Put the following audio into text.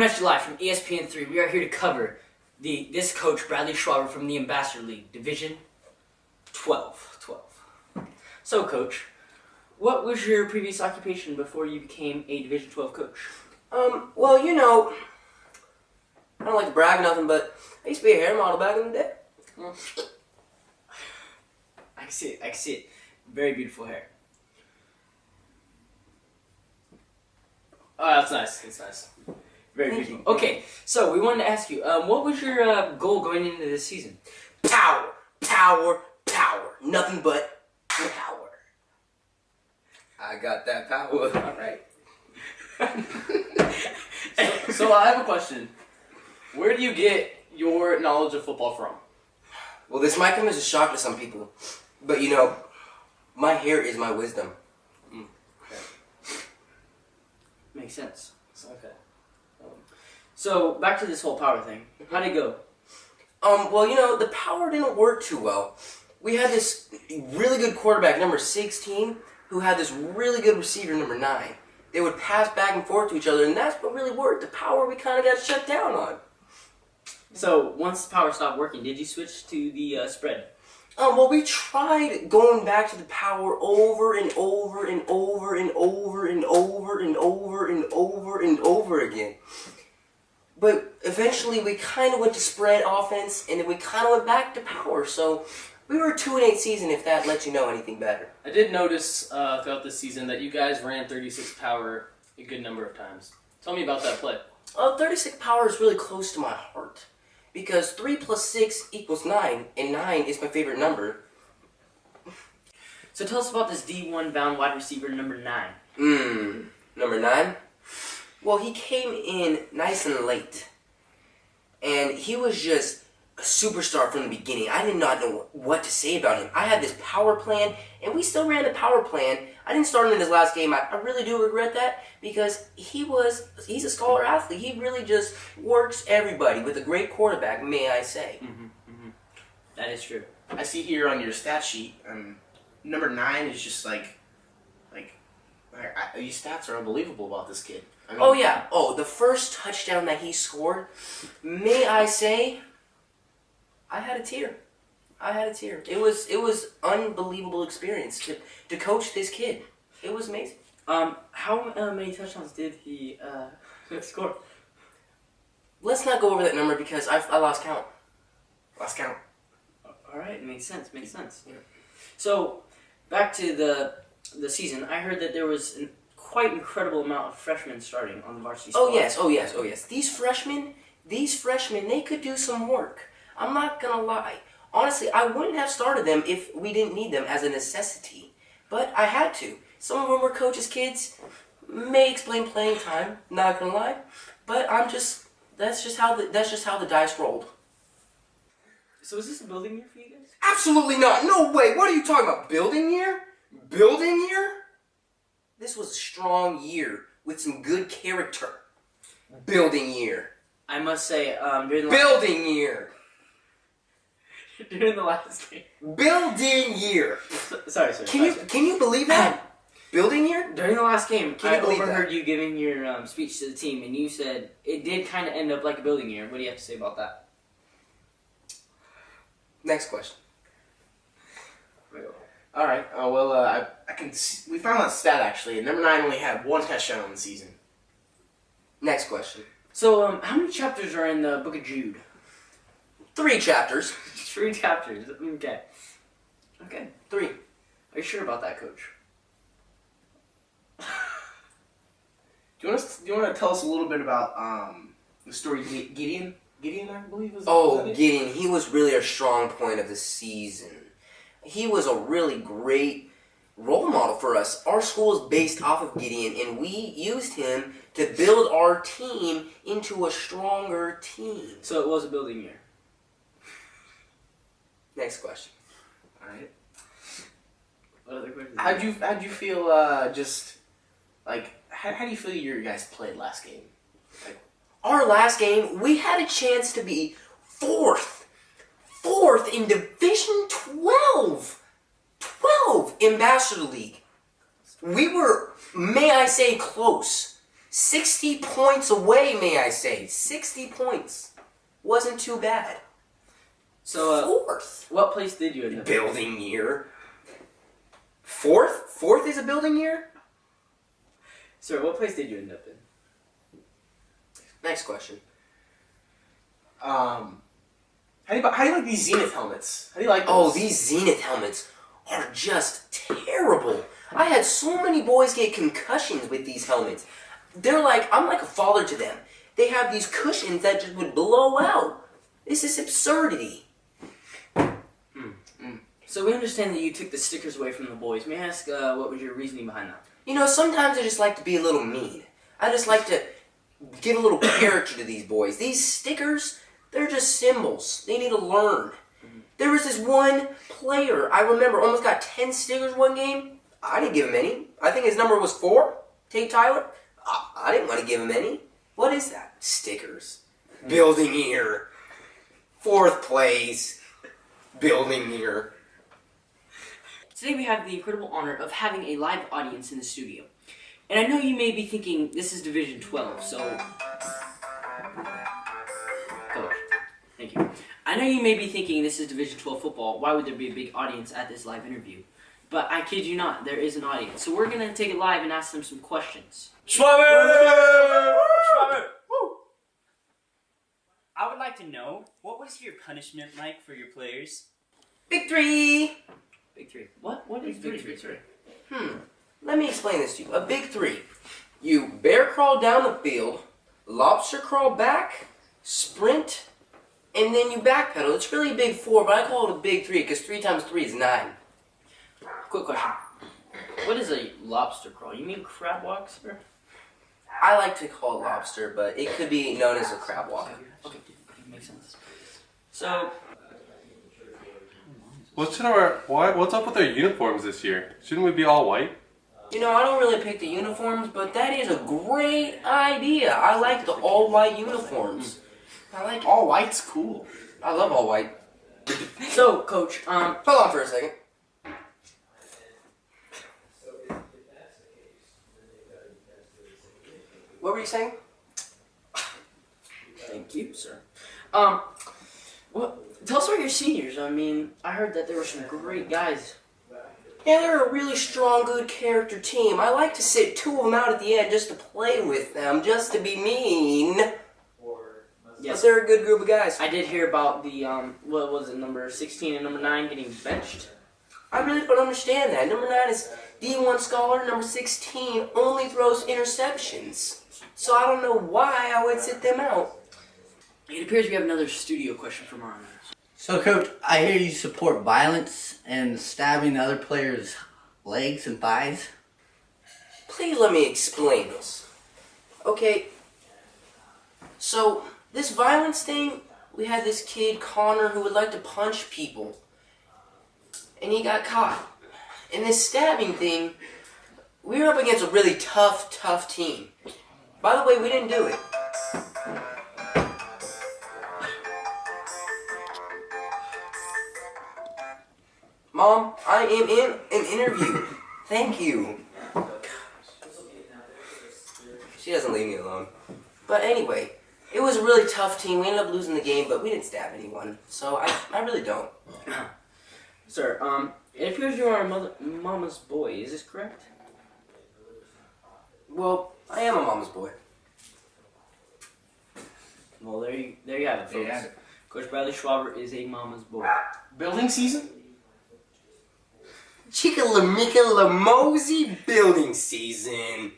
Coming at you live from ESPN3, we are here to cover this coach, Bradley Schwab, from the Ambassador League, Division 12. So, Coach, what was your previous occupation before you became a Division 12 coach? Well, you know, I don't like to brag or nothing, but I used to be a hair model back in the day. I can see it. Very beautiful hair. Oh, that's nice. Very beautiful. Okay, so we wanted to ask you, what was your goal going into this season? Power. Nothing but power. I got that power. All right. So I have a question. Where do you get your knowledge of football from? Well, this might come as a shock to some people, but you know, my hair is my wisdom. Okay. Makes sense. Okay. So back to this whole power thing. How'd it go? Well, you know, the power didn't work too well. We had this really good quarterback, number 16, who had this really good receiver, number 9. They would pass back and forth to each other, and that's what really worked. The power we kind of got shut down on. So once the power stopped working, did you switch to the spread? Well, we tried going back to the power over and over and over and over and over and over and over and over again. But eventually we kind of went to spread offense, and then we kind of went back to power. So we were a 2-8 season, if that lets you know anything better. I did notice throughout this season that you guys ran 36 power a good number of times. Tell me about that play. 36 power is really close to my heart. Because 3 plus 6 equals 9, and 9 is my favorite number. So tell us about this D1 bound wide receiver number 9. Number 9? Well, he came in nice and late. And he was just a superstar from the beginning. I did not know what to say about him. I had this power plan, and we still ran the power plan. I didn't start him in his last game. I really do regret that, because he's a scholar athlete. He really just works everybody with a great quarterback, may I say. That is true. I see here on your stat sheet, number 9 is just these stats are unbelievable about this kid. I mean, Oh, yeah. Oh, the first touchdown that he scored, may I say, I had a tear. It was unbelievable experience to coach this kid. It was amazing. How many touchdowns did he score? Let's not go over that number because I lost count. All right, makes sense. Yeah. So back to the season. I heard that there was a quite incredible amount of freshmen starting on the varsity squad. Oh yes. These freshmen, they could do some work. I'm not gonna lie. Honestly, I wouldn't have started them if we didn't need them as a necessity. But I had to. Some of them were coaches' kids. May explain playing time. Not gonna lie. But that's just how the dice rolled. So is this a building year for you guys? Absolutely not. No way. What are you talking about? Building year? This was a strong year with some good character. Building year. I must say, during the last game. Building year. Sorry. Can you believe that? Building year? During the last game, I believe overheard that? you giving your speech to the team, and you said it did kind of end up like a building year. What do you have to say about that? Next question. all right. I can see, we found that stat actually. Number 9 only had 1 touchdown on the season. Next question. So, how many chapters are in the Book of Jude? 3 chapters. 3 chapters. Okay. 3. Are you sure about that, Coach? Do you want to tell us a little bit about the story of Gideon? Gideon, I believe, was that it? Gideon. He was really a strong point of the season. He was a really great role model for us. Our school is based off of Gideon, and we used him to build our team into a stronger team. So it was a building year. Next question. All right. What other questions? How'd you feel? How do you feel your guys played last game? Our last game, we had a chance to be fourth in Division 12 Ambassador League. We were, may I say, close. 60 points away, may I say. 60 points. Wasn't too bad. So, Fourth. what place did you end up in? Building year. Fourth? Fourth is a building year? Sir, what place did you end up in? Next question. How do you like these Zenith helmets? How do you like those? Oh, these Zenith helmets are just terrible. I had so many boys get concussions with these helmets. I'm like a father to them. They have these cushions that just would blow out. This is absurdity. So we understand that you took the stickers away from the boys. May I ask what was your reasoning behind that? You know, sometimes I just like to be a little mean. I just like to give a little character to these boys. These stickers, they're just symbols. They need to learn. There was this one player, I remember, almost got 10 stickers one game. I didn't give him any. I think his number was 4. Tate Tyler. I didn't want to give him any. What is that? Stickers. Building year. 4th place. Building year. Today we have the incredible honor of having a live audience in the studio. And I know you may be thinking, this is Division 12, so... Coach, thank you. I know you may be thinking, this is Division 12 football, why would there be a big audience at this live interview? But I kid you not, there is an audience. So we're going to take it live and ask them some questions. Schwab! I would like to know, what was your punishment like for your players? Big 3. Big 3. What is Big 3? Let me explain this to you. A big 3. You bear crawl down the field, lobster crawl back, sprint, and then you backpedal. It's really a big 4, but I call it a big 3 because 3 times 3 is 9. Quick question. What is a lobster crawl? You mean crab walk, sir? I like to call it lobster, but it could be known as a crab walk. Okay, makes sense. So, What's up with our uniforms this year? Shouldn't we be all white? You know, I don't really pick the uniforms, but that is a great idea. I like the all-white uniforms. I like it. All white's cool. I love all white. so, Coach, Hold on for a second. What were you saying? thank you, sir. Well, tell us about your seniors. I mean, I heard that there were some great guys. Yeah, they're a really strong, good character team. I like to sit 2 of them out at the end just to play with them, just to be mean. But they're a good group of guys. I did hear about the, what was it, number 16 and number 9 getting benched. I really don't understand that. Number 9 is D1 scholar. Number 16 only throws interceptions. So I don't know why I would sit them out. It appears we have another studio question from our owners. So, Coach, I hear you support violence and stabbing other players' legs and thighs. Please let me explain this. Okay, so this violence thing, we had this kid, Connor, who would like to punch people. And he got caught. And this stabbing thing, we were up against a really tough team. By the way, we didn't do it. Mom, I am in an interview. Thank you. She doesn't leave me alone. But anyway, it was a really tough team. We ended up losing the game, but we didn't stab anyone. So I really don't. Sir, it appears you are a mama's boy. Is this correct? Well, I am a mama's boy. Well, there you have it, folks. Yeah. Coach Bradley Schwaber is a mama's boy. Building season? Chica-la-mika-la-mosey building season.